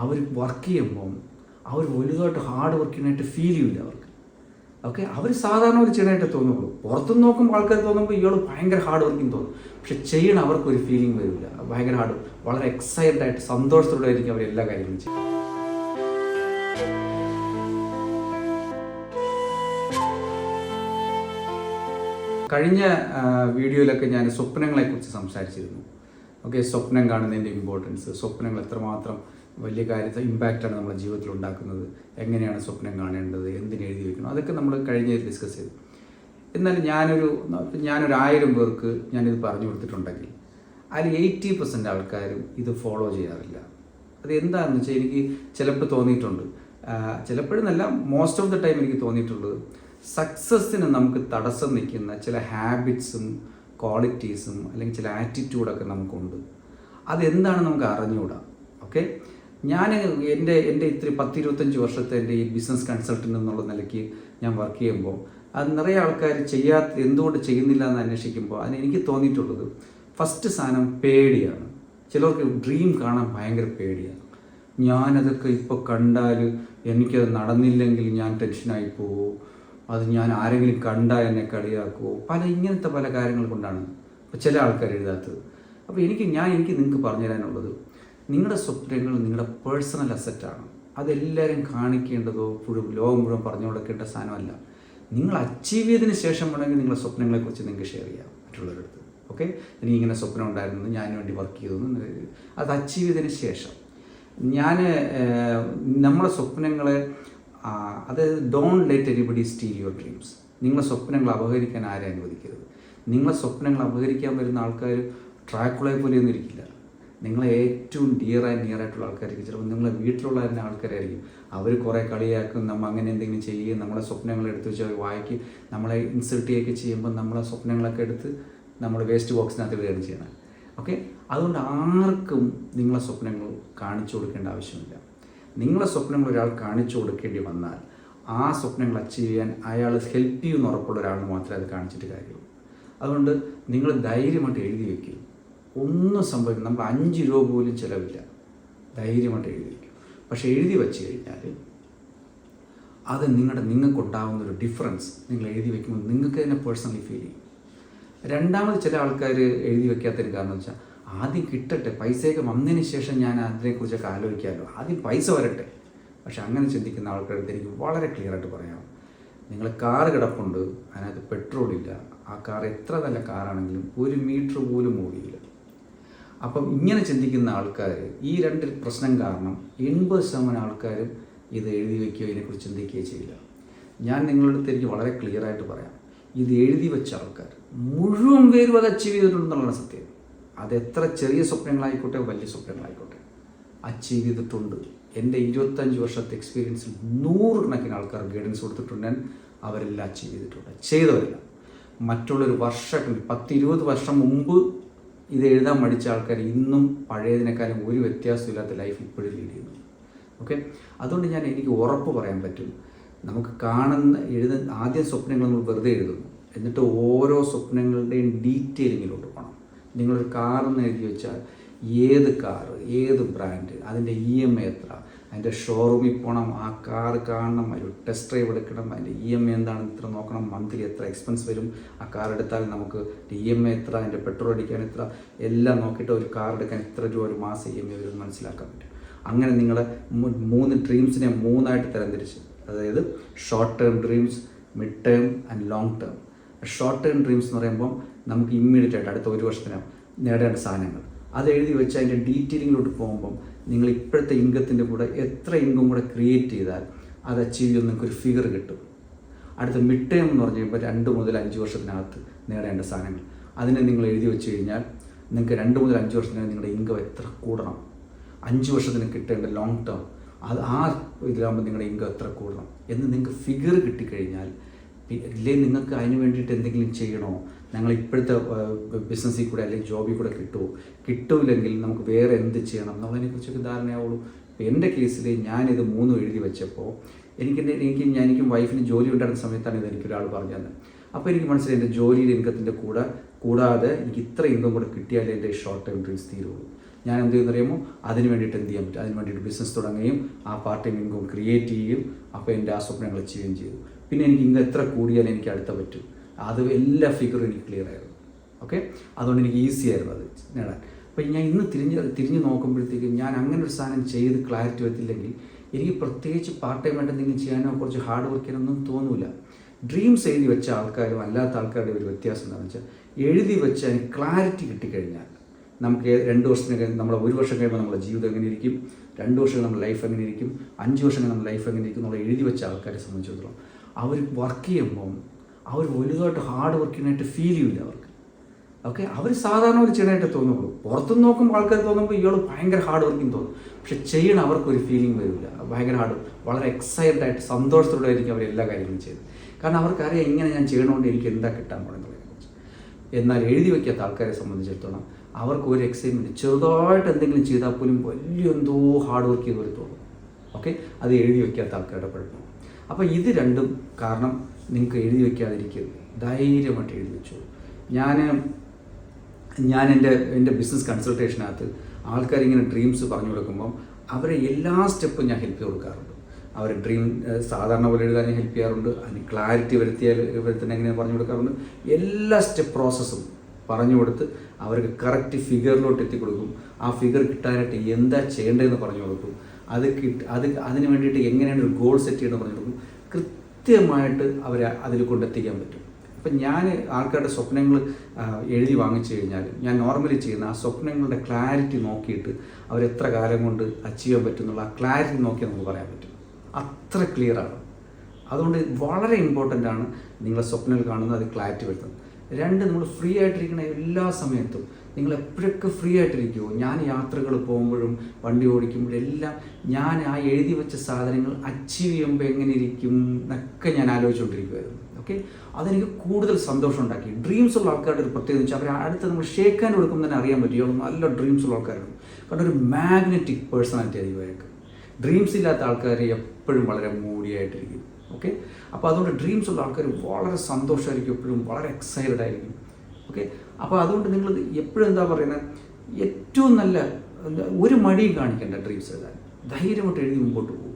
അവർ work ചെയ്യുമ്പം അവർ വലുതായിട്ട് hard വർക്കിനായിട്ട് feel ചെയ്യില്ല അവർക്ക്. ഓക്കെ, അവർ സാധാരണ ഒരു ചെയ്യണമായിട്ട് തോന്നുള്ളൂ. പുറത്തുനിന്ന് നോക്കുമ്പോൾ ആൾക്കാർ തോന്നുമ്പോൾ ഇയാൾ ഭയങ്കര ഹാർഡ് വർക്കിംഗ് തോന്നും. പക്ഷെ ചെയ്യണം അവർക്കൊരു ഫീലിംഗ് വരില്ല. ഭയങ്കര ഹാർഡ്, വളരെ എക്സൈറ്റഡ് ആയിട്ട് സന്തോഷത്തോടെ ആയിരിക്കും അവർ എല്ലാ കാര്യങ്ങളും ചെയ്യും. കഴിഞ്ഞ വീഡിയോയിലൊക്കെ ഞാൻ സ്വപ്നങ്ങളെക്കുറിച്ച് സംസാരിച്ചിരുന്നു. ഓക്കെ, സ്വപ്നം കാണുന്നതിൻ്റെ ഇമ്പോർട്ടൻസ്, സ്വപ്നങ്ങൾ എത്രമാത്രം വലിയ കാര്യത്തെ ഇമ്പാക്റ്റാണ് നമ്മുടെ ജീവിതത്തിൽ ഉണ്ടാക്കുന്നത്, എങ്ങനെയാണ് സ്വപ്നം കാണേണ്ടത്, എന്തിന് എഴുതി വയ്ക്കണം, അതൊക്കെ നമ്മൾ കഴിഞ്ഞ ഡിസ്കസ് ചെയ്തു. എന്നാൽ ഞാനൊരു 1000 പേർക്ക് ഞാനിത് പറഞ്ഞു കൊടുത്തിട്ടുണ്ടെങ്കിൽ അതിൽ 80% ആൾക്കാരും ഇത് ഫോളോ ചെയ്യാറില്ല. അത് എന്താണെന്ന് വെച്ചാൽ എനിക്ക് ചിലപ്പോൾ തോന്നിയിട്ടുണ്ട്, ചിലപ്പോഴെന്നല്ല മോസ്റ്റ് ഓഫ് ദ ടൈം എനിക്ക് തോന്നിയിട്ടുള്ളത്, സക്സസ്സിന് നമുക്ക് തടസ്സം നിൽക്കുന്ന ചില ഹാബിറ്റ്സും ക്വാളിറ്റീസും അല്ലെങ്കിൽ ചില ആറ്റിറ്റ്യൂഡൊക്കെ നമുക്കുണ്ട്. അതെന്താണ് നമുക്ക് അറിഞ്ഞുകൂടാ. ഓക്കെ, ഞാൻ എൻ്റെ ഇത്തിരി 10-25 വർഷത്തെ എൻ്റെ ഈ ബിസിനസ് കൺസൾട്ടൻ്റ് എന്നുള്ള നിലയ്ക്ക് ഞാൻ വർക്ക് ചെയ്യുമ്പോൾ അത് നിറയെ ആൾക്കാർ എന്തുകൊണ്ട് ചെയ്യുന്നില്ല എന്ന് അന്വേഷിക്കുമ്പോൾ അതിന് എനിക്ക് തോന്നിയിട്ടുള്ളത്, ഫസ്റ്റ് സാധനം പേടിയാണ്. ചിലർക്ക് ഡ്രീം കാണാൻ ഭയങ്കര പേടിയാണ്. ഞാനതൊക്കെ ഇപ്പോൾ കണ്ടാൽ എനിക്കത് നടന്നില്ലെങ്കിൽ ഞാൻ ടെൻഷനായി പോവോ, അത് ഞാൻ ആരെങ്കിലും കണ്ടാൽ എന്നെ കളിയാക്കുമോ, ഇങ്ങനത്തെ പല കാര്യങ്ങൾ കൊണ്ടാണ് ഇപ്പോൾ ചില ആൾക്കാർ എഴുതാത്തത്. അപ്പോൾ എനിക്ക് നിങ്ങൾക്ക് പറഞ്ഞു തരാനുള്ളത്, നിങ്ങളുടെ സ്വപ്നങ്ങൾ നിങ്ങളുടെ പേഴ്സണൽ അസറ്റാണ്. അതെല്ലാവരും കാണിക്കേണ്ടതോ ലോകം മുഴുവൻ പറഞ്ഞു കൊടുക്കേണ്ട സാധനമല്ല. നിങ്ങൾ അച്ചീവ് ചെയ്തതിന് ശേഷം വേണമെങ്കിൽ നിങ്ങളുടെ സ്വപ്നങ്ങളെക്കുറിച്ച് നിങ്ങൾക്ക് ഷെയർ ചെയ്യാം മറ്റുള്ളവരുടെ അടുത്ത്. ഓക്കെ, എനിക്കിങ്ങനെ സ്വപ്നം ഉണ്ടായിരുന്നു, ഞാൻ വേണ്ടി വർക്ക് ചെയ്തു, അത് അച്ചീവ് ചെയ്തതിന് ശേഷം നമ്മളെ സ്വപ്നങ്ങളെ അതായത് don't let anybody steel your dreams. നിങ്ങളെ സ്വപ്നങ്ങൾ അപഹരിക്കാൻ ആരെ അനുവദിക്കരുത്. നിങ്ങളെ സ്വപ്നങ്ങൾ അപഹരിക്കാൻ വരുന്ന ആൾക്കാർ ട്രാക്കുളയെ പോലെയൊന്നും ഇരിക്കില്ല. നിങ്ങളെ ഏറ്റവും നിയറായിട്ടുള്ള ആൾക്കാരായിരിക്കും. ചിലപ്പോൾ നിങ്ങളെ വീട്ടിലുള്ള തന്നെ ആൾക്കാരായിരിക്കും. അവർ കുറേ കളിയാക്കും, നമ്മൾ അങ്ങനെ എന്തെങ്കിലും ചെയ്യുകയും നമ്മളെ സ്വപ്നങ്ങൾ എടുത്ത് വെച്ച് അവർ വായിക്കും, നമ്മളെ ഇൻസൾട്ട് ചെയ്യുകയൊക്കെ ചെയ്യുമ്പോൾ നമ്മളെ സ്വപ്നങ്ങളൊക്കെ എടുത്ത് നമ്മൾ വേസ്റ്റ് ബോക്സിനകത്ത് ഇടുകയാണ് ചെയ്യണം. ഓക്കെ, അതുകൊണ്ട് ആർക്കും നിങ്ങളെ സ്വപ്നങ്ങൾ കാണിച്ചു കൊടുക്കേണ്ട ആവശ്യമില്ല. നിങ്ങളെ സ്വപ്നങ്ങൾ ഒരാൾ കാണിച്ചു കൊടുക്കേണ്ടി വന്നാൽ ആ സ്വപ്നങ്ങൾ അച്ചീവ് ചെയ്യാൻ അയാൾ ഹെൽപ്പ് ചെയ്യുമെന്ന് ഉറപ്പുള്ള ഒരാളിന് മാത്രമേ അത് കാണിച്ചിട്ട് കാര്യമുള്ളൂ. അതുകൊണ്ട് നിങ്ങൾ ധൈര്യമായിട്ട് എഴുതി വയ്ക്കും. ഒന്നും സംഭവിക്കും, നമുക്ക് 5 രൂപ പോലും ചിലവില്ല. ധൈര്യമായിട്ട് എഴുതി വയ്ക്കും. പക്ഷേ എഴുതി വെച്ച് കഴിഞ്ഞാൽ അത് നിങ്ങൾക്കുണ്ടാകുന്നൊരു ഡിഫറൻസ് നിങ്ങൾ എഴുതി വയ്ക്കുമ്പോൾ നിങ്ങൾക്ക് തന്നെ പേഴ്സണലി ഫീൽ ചെയ്യും. രണ്ടാമത് ചില ആൾക്കാർ എഴുതി വയ്ക്കാത്തതിന് കാരണം വെച്ചാൽ ആദ്യം കിട്ടട്ടെ, പൈസയൊക്കെ വന്നതിന് ശേഷം ഞാൻ അതിനെക്കുറിച്ചൊക്കെ ആലോചിക്കാമല്ലോ, ആദ്യം പൈസ വരട്ടെ. പക്ഷെ അങ്ങനെ ചിന്തിക്കുന്ന ആൾക്കാരുടെ എനിക്ക് വളരെ ക്ലിയറായിട്ട് പറയാം, നിങ്ങൾ കാറ് കിടപ്പുണ്ട്, അതിനകത്ത് പെട്രോളില്ല, ആ കാർ എത്ര നല്ല കാറാണെങ്കിലും 1 മീറ്റർ പോലും ഓടിയില്ല. അപ്പം ഇങ്ങനെ ചിന്തിക്കുന്ന ആൾക്കാർ ഈ 2 പ്രശ്നം കാരണം 80% ആൾക്കാരും ഇത് എഴുതി വയ്ക്കുകയോ ഇതിനെക്കുറിച്ച് ചിന്തിക്കുകയോ ചെയ്യില്ല. ഞാൻ നിങ്ങളുടെ അടുത്ത് എനിക്ക് വളരെ ക്ലിയറായിട്ട് പറയാം, ഇത് എഴുതി വെച്ച ആൾക്കാർ മുഴുവൻ പേരും അത് അച്ചീവ് ചെയ്തിട്ടുണ്ടെന്നുള്ളതാണ് സത്യം. അതെത്ര ചെറിയ സ്വപ്നങ്ങളായിക്കോട്ടെ വലിയ സ്വപ്നങ്ങളായിക്കോട്ടെ അച്ചീവ് ചെയ്തിട്ടുണ്ട്. എൻ്റെ 25 വർഷത്തെ എക്സ്പീരിയൻസിൽ 100 കണക്കിന് ആൾക്കാർ ഗൈഡൻസ് കൊടുത്തിട്ടുണ്ട്. അവരെല്ലാം അച്ചീവ് ചെയ്തിട്ടുണ്ട്. ചെയ്തവരില്ല. മറ്റുള്ളൊരു 10-20 വർഷം മുമ്പ് ഇത് എഴുതാൻ മടിച്ച ആൾക്കാർ ഇന്നും പഴയതിനേക്കാളും ഒരു വ്യത്യാസമില്ലാത്ത ലൈഫ് ഇപ്പോഴും ലീഡ് ചെയ്യുന്നു. ഓക്കെ, അതുകൊണ്ട് എനിക്ക് ഉറപ്പ് പറയാൻ പറ്റും, നമുക്ക് ആദ്യം സ്വപ്നങ്ങൾ നമ്മൾ വെറുതെ എഴുതുന്നു, എന്നിട്ട് ഓരോ സ്വപ്നങ്ങളുടെയും ഡീറ്റെയിലിങ്ങിലോട്ട് പോകണം. നിങ്ങളൊരു കാറെന്ന് എഴുതി വെച്ചാൽ ഏത് കാറ്, ഏത് ബ്രാൻഡ്, അതിൻ്റെ EMI എത്ര, അതിൻ്റെ ഷോറൂമിൽ പോകണം, ആ കാർ കാണണം, ഒരു ടെസ്റ്റ് ഡ്രൈവ് എടുക്കണം, അതിൻ്റെ EMI എന്താണെന്ന് ഇത്ര നോക്കണം, മന്ത്ലി എത്ര എക്സ്പെൻസ് വരും, ആ കാർ എടുത്താൽ നമുക്ക് EMI എത്ര, അതിൻ്റെ പെട്രോൾ അടിക്കാൻ എത്ര, എല്ലാം നോക്കിയിട്ട് ഒരു കാർ എടുക്കാൻ എത്ര രൂപ ഒരു മാസം EMI വരും മനസ്സിലാക്കാൻ പറ്റും. അങ്ങനെ നിങ്ങൾ 3 ഡ്രീംസിനെ 3ആയിട്ട് തരംതിരിച്ച്, അതായത് short term dreams, mid term and long term. Short term dreams എന്ന് പറയുമ്പോൾ നമുക്ക് ഇമ്മീഡിയറ്റ് ആയിട്ട് അടുത്ത 1 വർഷത്തിനകം നേടേണ്ട സാധനങ്ങൾ അത് എഴുതി വെച്ച് അതിൻ്റെ ഡീറ്റെയിലിങ്ങിലോട്ട് പോകുമ്പം നിങ്ങൾ ഇപ്പോഴത്തെ ഇൻകത്തിൻ്റെ കൂടെ എത്ര ഇൻകം കൂടെ ക്രിയേറ്റ് ചെയ്താൽ അത് അച്ചീവ് ചെയ്യുന്ന നിങ്ങൾക്കൊരു ഫിഗർ കിട്ടും. അടുത്ത മിഡ് ടേം എന്ന് പറഞ്ഞു കഴിയുമ്പോൾ 2 മുതൽ 5 വർഷത്തിനകത്ത് നേടേണ്ട സാധനങ്ങൾ അതിനെ നിങ്ങൾ എഴുതി വെച്ച് കഴിഞ്ഞാൽ നിങ്ങൾക്ക് 2 മുതൽ 5 വർഷത്തിനകം നിങ്ങളുടെ ഇൻകം എത്ര കൂടണം, 5 വർഷത്തിന് കിട്ടേണ്ട ലോങ് ടേം അത് ആ ഇതിലാകുമ്പോൾ നിങ്ങളുടെ ഇൻകം എത്ര കൂടണം എന്ന് നിങ്ങൾക്ക് ഫിഗർ കിട്ടിക്കഴിഞ്ഞാൽ ഇല്ലേ നിങ്ങൾക്ക് അതിന് വേണ്ടിയിട്ട് എന്തെങ്കിലും ചെയ്യണോ, ഞങ്ങൾ ഇപ്പോഴത്തെ ബിസിനസ്സിൽ കൂടെ അല്ലെങ്കിൽ ജോബിൽ കൂടെ കിട്ടൂല്ലെങ്കിൽ നമുക്ക് വേറെ എന്ത് ചെയ്യണം എന്നുള്ളതിനെക്കുറിച്ചൊക്കെ ധാരണയാവുള്ളൂ. ഇപ്പോൾ എൻ്റെ കേസിൽ ഞാനിത് 3 എഴുതി വെച്ചപ്പോൾ എനിക്കും വൈഫിന് ജോലി ഉണ്ടായിരുന്ന സമയത്താണ് ഇത് എനിക്കൊരാൾ പറഞ്ഞു തന്നത്. അപ്പോൾ എനിക്ക് മനസ്സിലായി എൻ്റെ ജോലിയുടെ ഇൻകത്തിൻ്റെ കൂടാതെ എനിക്ക് ഇത്ര ഇൻകം കൂടെ കിട്ടിയാലേ എൻ്റെ ഷോർട്ട് ടൈം ഡ്രീംസ് തീരുള്ളൂ. ഞാൻ എന്ത് ചെയ്യുന്നറിയുമോ, അതിന് വേണ്ടിയിട്ട് എന്ത് ചെയ്യാൻ പറ്റും, അതിന് വേണ്ടിയിട്ട് ബിസിനസ് തുടങ്ങുകയും ആ പാർട്ട് ടൈം ഇൻകം ക്രിയേറ്റ് ചെയ്യുകയും അപ്പോൾ എൻ്റെ ആ സ്വപ്നങ്ങൾ അച്ചീവ് ചെയ്യുകയും ചെയ്തു. പിന്നെ എനിക്ക് ഇങ്ങ് എത്ര കൂടിയാൽ എനിക്ക് അടുത്ത പറ്റും, അത് എല്ലാ ഫിഗറും എനിക്ക് ക്ലിയർ ആയിരുന്നു. ഓക്കെ, അതുകൊണ്ട് എനിക്ക് ഈസി ആയിരുന്നു അത് നേടാൻ. അപ്പോൾ ഞാൻ ഇന്ന് തിരിഞ്ഞ് നോക്കുമ്പോഴത്തേക്കും ഞാൻ അങ്ങനെ ഒരു സാധനം ചെയ്ത് ക്ലാരിറ്റി വരത്തില്ലെങ്കിൽ എനിക്ക് പ്രത്യേകിച്ച് പാർട്ട് ടൈം ആയിട്ട് എന്തെങ്കിലും ചെയ്യാനോ കുറച്ച് ഹാർഡ് വർക്ക് ചെയ്യാനൊന്നും തോന്നില്ല. ഡ്രീംസ് എഴുതി വെച്ച ആൾക്കാരും അല്ലാത്ത ആൾക്കാരുടെ ഒരു വ്യത്യാസം എന്താണെന്ന് വെച്ചാൽ, എഴുതി വെച്ച് അതിന് ക്ലാരിറ്റി കിട്ടിക്കഴിഞ്ഞാൽ നമുക്ക് 2 വർഷത്തിന് കഴിഞ്ഞ്, നമ്മൾ 1 വർഷം കഴിയുമ്പോൾ നമ്മുടെ ജീവിതം എങ്ങനെ ഇരിക്കും, 2 വർഷം നമ്മുടെ ലൈഫ് എങ്ങനെ ഇരിക്കും, 5 വർഷം നമ്മുടെ ലൈഫ് എങ്ങനെ ഇരിക്കും എന്നുള്ള എഴുതി വെച്ച ആൾക്കാരെ സംബന്ധിച്ചിടത്തോളം അവർ വർക്ക് ചെയ്യുമ്പം അവർ വലുതായിട്ട് ഹാർഡ് വർക്കിനായിട്ട് ഫീൽ ചെയ്യില്ല അവർക്ക്. ഓക്കെ, അവർ സാധാരണ ഒരു ചെയ്യണമായിട്ട് തോന്നുള്ളൂ. പുറത്തുനിന്ന് നോക്കുമ്പോൾ ആൾക്കാർ തോന്നുമ്പോൾ ഇയാൾ ഭയങ്കര ഹാർഡ് വർക്കിംഗ് തോന്നും. പക്ഷെ ചെയ്യണം അവർക്കൊരു ഫീലിംഗ് വരില്ല. ഭയങ്കര വളരെ എക്സൈറ്റഡ് ആയിട്ട് സന്തോഷത്തോടെ ആയിരിക്കും അവർ എല്ലാ കാര്യങ്ങളും ചെയ്തത്. കാരണം അവർക്കറിയാം എങ്ങനെ ഞാൻ ചെയ്യണോണ്ട് എനിക്ക് എന്താ കിട്ടാൻ പോകുന്നതിനെക്കുറിച്ച്. എന്നാൽ എഴുതി വയ്ക്കാത്ത ആൾക്കാരെ സംബന്ധിച്ചിടത്തോളം അവർക്ക് ഒരു എക്സൈറ്റ്മെൻറ്റ്, ചെറുതായിട്ട് എന്തെങ്കിലും ചെയ്താൽ പോലും വലിയ എന്തോ ഹാർഡ് വർക്ക് ചെയ്ത് തോന്നും. ഓക്കെ, അത് എഴുതി വയ്ക്കാത്ത ആൾക്കാരുടെ കുഴപ്പം. അപ്പോൾ ഇത് രണ്ടും കാരണം നിങ്ങൾക്ക് എഴുതി വയ്ക്കാതിരിക്കരുത്, ധൈര്യമായിട്ട് എഴുതി വെച്ചോളൂ. ഞാൻ എൻ്റെ ബിസിനസ് കൺസൾട്ടേഷനകത്ത് ആൾക്കാരിങ്ങനെ ഡ്രീംസ് പറഞ്ഞു കൊടുക്കുമ്പം അവരെ എല്ലാ സ്റ്റെപ്പും ഞാൻ ഹെൽപ്പ് ചെയ്ത് കൊടുക്കാറുണ്ട്. അവർ ഡ്രീം സാധാരണ പോലെ എഴുതാൻ ഹെൽപ്പ് ചെയ്യാറുണ്ട്, അതിന് ക്ലാരിറ്റി വരുത്തുന്ന എങ്ങനെ പറഞ്ഞു കൊടുക്കാറുണ്ട്. എല്ലാ സ്റ്റെപ്പ് പ്രോസസ്സും പറഞ്ഞു കൊടുത്ത് അവർക്ക് കറക്റ്റ് ഫിഗറിലോട്ട് എത്തിക്കൊടുക്കും. ആ ഫിഗർ കിട്ടാനായിട്ട് എന്താ ചെയ്യേണ്ടതെന്ന് പറഞ്ഞു കൊടുക്കും. അതിന് വേണ്ടിയിട്ട് എങ്ങനെയാണ് ഒരു ഗോൾ സെറ്റ് ചെയ്യണമെന്ന് പറഞ്ഞു കൊടുക്കും. കൃത്യമായിട്ട് അവരെ അതിൽ കൊണ്ടെത്തിക്കാൻ പറ്റും. അപ്പം ഞാൻ ആൾക്കാരുടെ സ്വപ്നങ്ങൾ എഴുതി വാങ്ങിച്ചു കഴിഞ്ഞാൽ ഞാൻ നോർമലി ചെയ്യുന്ന ആ സ്വപ്നങ്ങളുടെ ക്ലാരിറ്റി നോക്കിയിട്ട് അവരെത്ര കാലം കൊണ്ട് അച്ചീവ് ചെയ്യാൻ പറ്റുന്നുള്ള ആ ക്ലാരിറ്റി നോക്കി നമുക്ക് പറയാൻ പറ്റും. അത്ര ക്ലിയറാണ്. അതുകൊണ്ട് വളരെ ഇമ്പോർട്ടൻ്റ് ആണ് നിങ്ങളെ സ്വപ്നങ്ങൾ കാണുന്നത്, അത് ക്ലാരിറ്റി വരുത്തുന്നത്. 2, നമ്മൾ ഫ്രീ ആയിട്ടിരിക്കുന്ന എല്ലാ സമയത്തും നിങ്ങൾ എപ്പോഴൊക്കെ ഫ്രീ ആയിട്ടിരിക്കുമോ, ഞാൻ യാത്രകൾ പോകുമ്പോഴും വണ്ടി ഓടിക്കുമ്പോഴെല്ലാം ഞാൻ ആ എഴുതി വെച്ച സാധനങ്ങൾ അച്ചീവ് ചെയ്യുമ്പോൾ എങ്ങനെ ഇരിക്കും എന്നൊക്കെ ഞാൻ ആലോചിച്ചുകൊണ്ടിരിക്കുമായിരുന്നു. ഓക്കെ, അതെനിക്ക് കൂടുതൽ സന്തോഷം ഉണ്ടാക്കി. ഡ്രീംസ് ഉള്ള ആൾക്കാരുടെ ഒരു പ്രത്യേകത വെച്ചാൽ അവരെ അടുത്ത് നമ്മൾ ഷേക്കാൻ കൊടുക്കുമ്പോൾ തന്നെ അറിയാൻ പറ്റും ഇയാൾ നല്ല ഡ്രീംസ് ഉള്ള ആൾക്കാരാണ്. കാരണം ഒരു മാഗ്നറ്റിക് പേഴ്സണാലിറ്റി ആയിരിക്കും അയാൾക്ക്. ഡ്രീംസ് ഇല്ലാത്ത ആൾക്കാർ എപ്പോഴും വളരെ മൂഡിയായിട്ടിരിക്കും. ഓക്കെ, അപ്പോൾ അതുകൊണ്ട് ഡ്രീംസ് ഉള്ള ആൾക്കാർ വളരെ സന്തോഷമായിരിക്കും, എപ്പോഴും വളരെ എക്സൈറ്റഡ് ആയിരിക്കും. ഓക്കെ, അപ്പോൾ അതുകൊണ്ട് നിങ്ങൾ എപ്പോഴും എന്താ പറയുന്നത്, ഏറ്റവും നല്ല ഒരു മടിയും കാണിക്കേണ്ട ഡ്രീംസ് എഴുതാൻ. ധൈര്യമായിട്ട് എഴുതി മുമ്പോട്ട് പോകും.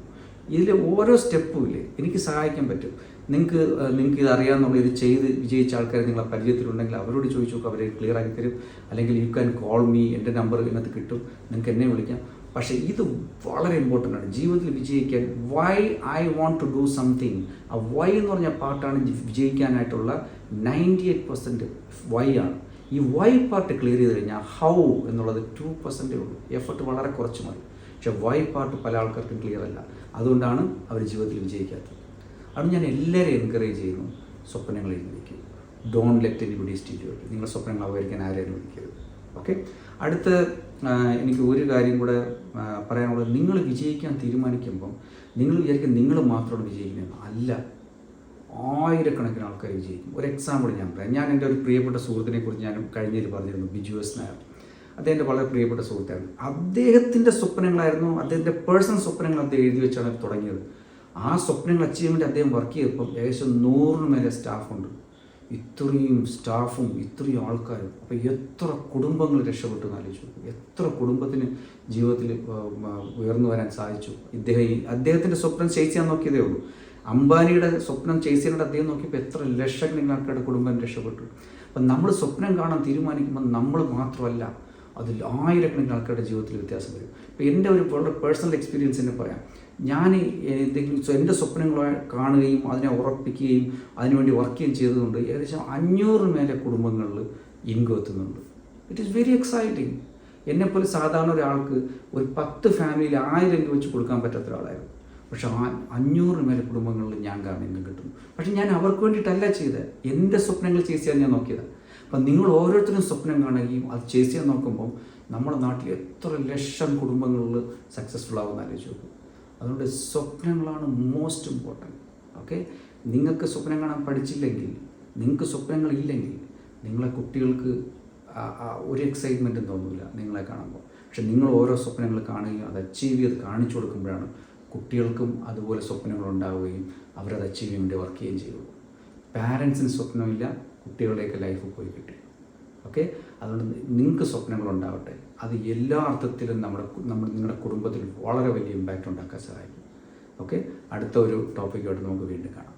ഇതിൽ ഓരോ സ്റ്റെപ്പും ഇല്ലേ എനിക്ക് സഹായിക്കാൻ പറ്റും. നിങ്ങൾക്ക് ഇത് അറിയാമെന്നുള്ള ഇത് ചെയ്ത് വിജയിച്ച ആൾക്കാർ നിങ്ങളെ പരിചയത്തിലുണ്ടെങ്കിൽ അവരോട് ചോദിച്ചു നോക്കുക, അവരെ ക്ലിയർ ആക്കി തരും. അല്ലെങ്കിൽ യു ക്യാൻ കോൾ മീ, എൻ്റെ നമ്പർ ഇതിനകത്ത് കിട്ടും, നിങ്ങൾക്ക് എന്നെ വിളിക്കാം. പക്ഷേ ഇത് വളരെ ഇമ്പോർട്ടൻ്റ് ആണ് ജീവിതത്തിൽ വിജയിക്കാൻ. Why I want to do something, ആ വൈ എന്ന് പറഞ്ഞ പാർട്ടാണ് വിജയിക്കാനായിട്ടുള്ള 98% വൈ ആണ്. ഈ വൈ പാർട്ട് ക്ലിയർ ചെയ്ത് കഴിഞ്ഞാൽ ഹൗ എന്നുള്ളത് 2% ഉള്ളൂ. എഫർട്ട് വളരെ കുറച്ച് മതി. പക്ഷേ വൈ പാർട്ട് പല ആൾക്കാർക്കും ക്ലിയർ അല്ല. അതുകൊണ്ടാണ് അവർ ജീവിതത്തിൽ വിജയിക്കാത്തത്. അതുകൊണ്ട് ഞാൻ എല്ലാവരെയും എൻകറേജ് ചെയ്യുന്നു, സ്വപ്നങ്ങൾ എഴുതി വയ്ക്കും. Don't let anybody steal you. നിങ്ങളുടെ സ്വപ്നങ്ങൾ അവതരിക്കാൻ ആരെയും അനുവദിക്കരുത്. ഓക്കെ, അടുത്ത എനിക്ക് ഒരു കാര്യം കൂടെ പറയാനുള്ളത്, നിങ്ങൾ വിജയിക്കാൻ തീരുമാനിക്കുമ്പം നിങ്ങൾ വിചാരിക്കും നിങ്ങൾ മാത്രമാണ് വിജയിക്കുന്നത്. അല്ല, ആയിരക്കണക്കിന് ആൾക്കാർ വിജയിക്കും. ഒരു എക്സാമ്പിൾ ഞാൻ പറയാം. ഞാൻ എൻ്റെ ഒരു പ്രിയപ്പെട്ട സുഹൃത്തിനെ കുറിച്ച് ഞാൻ കഴിഞ്ഞതിൽ പറഞ്ഞിരുന്നു, ബിജു എസ് നായർ. അദ്ദേഹത്തിൻ്റെ വളരെ പ്രിയപ്പെട്ട സുഹൃത്തായിരുന്നു. അദ്ദേഹത്തിൻ്റെ സ്വപ്നങ്ങളായിരുന്നു, അദ്ദേഹത്തിൻ്റെ പേഴ്സണൽ സ്വപ്നങ്ങൾ അദ്ദേഹം എഴുതി വെച്ചാണ് തുടങ്ങിയത്. ആ സ്വപ്നങ്ങൾ അച്ചീവ്മെൻറ്റ് അദ്ദേഹം വർക്ക് ചെയ്തപ്പം ഏകദേശം 100 മേലെ സ്റ്റാഫുണ്ട്. ഇത്രയും സ്റ്റാഫും ഇത്രയും ആൾക്കാരും, അപ്പോൾ എത്ര കുടുംബങ്ങൾ രക്ഷപ്പെട്ടു എന്ന് ആലോചിച്ചു. എത്ര കുടുംബത്തിന് ജീവിതത്തിൽ ഉയർന്നു വരാൻ സാധിച്ചു. അദ്ദേഹത്തിൻ്റെ സ്വപ്നം ചേസ് ചെയ്യാൻ നോക്കിയതേ ഉള്ളൂ. അംബാനിയുടെ സ്വപ്നം ചേസ് ചെയ്യാനായിട്ട് അദ്ദേഹം നോക്കിയപ്പോൾ എത്ര ലക്ഷക്കണക്കിന് ആൾക്കാരുടെ കുടുംബം രക്ഷപ്പെട്ടു. അപ്പം നമ്മൾ സ്വപ്നം കാണാൻ തീരുമാനിക്കുമ്പോൾ നമ്മൾ മാത്രമല്ല, അതിൽ ആയിരക്കണക്കിന് ആൾക്കാരുടെ ജീവിതത്തിൽ വ്യത്യാസം വരും. ഇപ്പോൾ എൻ്റെ ഒരു വളരെ പേഴ്സണൽ എക്സ്പീരിയൻസ് തന്നെ പറയാം. ഞാൻ എന്തെങ്കിലും എൻ്റെ സ്വപ്നങ്ങളെ കാണുകയും അതിനെ ഉറപ്പിക്കുകയും അതിനുവേണ്ടി വർക്ക് ചെയ്യുകയും ചെയ്തതുകൊണ്ട് ഏകദേശം 500 മേലെ കുടുംബങ്ങളിൽ ഇൻകം എത്തുന്നുണ്ട്. It is very exciting. എന്നെപ്പോലെ സാധാരണ ഒരാൾക്ക് ഒരു 10 ഫാമിലിയിൽ 1000 രൂപ വെച്ച് കൊടുക്കാൻ പറ്റാത്ത ഒരാളായിരുന്നു. പക്ഷേ 500 മേലെ കുടുംബങ്ങളിൽ ഞാൻ കാരണം ഇൻകം കിട്ടുന്നു. പക്ഷേ ഞാൻ അവർക്ക് വേണ്ടിയിട്ടല്ല ചെയ്തത്, എൻ്റെ സ്വപ്നങ്ങൾ ചേസ് ചെയ്യാൻ ഞാൻ നോക്കിയത്. അപ്പം നിങ്ങൾ ഓരോരുത്തരും സ്വപ്നം കാണുകയും അത് ചേസ് ചെയ്യാൻ നോക്കുമ്പോൾ നമ്മുടെ നാട്ടിൽ എത്ര ലക്ഷം കുടുംബങ്ങളിൽ സക്സസ്ഫുൾ ആവുമെന്ന് ആലോചിച്ച് നോക്കും. അതുകൊണ്ട് സ്വപ്നങ്ങളാണ് മോസ്റ്റ് ഇമ്പോർട്ടൻറ്റ്. ഓക്കെ, നിങ്ങൾക്ക് സ്വപ്നം കാണാൻ പഠിച്ചില്ലെങ്കിൽ, നിങ്ങൾക്ക് സ്വപ്നങ്ങളില്ലെങ്കിൽ നിങ്ങളെ കുട്ടികൾക്ക് ഒരു എക്സൈറ്റ്മെൻറ്റും തോന്നില്ല നിങ്ങളെ കാണുമ്പോൾ. പക്ഷെ നിങ്ങൾ ഓരോ സ്വപ്നങ്ങൾ കാണുകയും അത് അച്ചീവ് ചെയ്ത് കാണിച്ചു കൊടുക്കുമ്പോഴാണ് കുട്ടികൾക്കും അതുപോലെ സ്വപ്നങ്ങൾ ഉണ്ടാവുകയും അവരത് അച്ചീവ് ചെയ്യാൻ വേണ്ടി വർക്ക് ചെയ്യുകയും ചെയ്യുള്ളൂ. പാരൻസിന് സ്വപ്നമില്ല, കുട്ടികളുടെയൊക്കെ ലൈഫ് പോയി കിട്ടി. ഓക്കെ, അതുകൊണ്ട് നിങ്ങൾക്ക് സ്വപ്നങ്ങളുണ്ടാവട്ടെ. അത് എല്ലാ അർത്ഥത്തിലും നിങ്ങളുടെ കുടുംബത്തിൽ വളരെ വലിയ ഇമ്പാക്റ്റ് ഉണ്ടാക്കാൻ സഹായിക്കും. ഓക്കെ, അടുത്ത ഒരു ടോപ്പിക്കായിട്ട് നമുക്ക് വീണ്ടും കാണാം.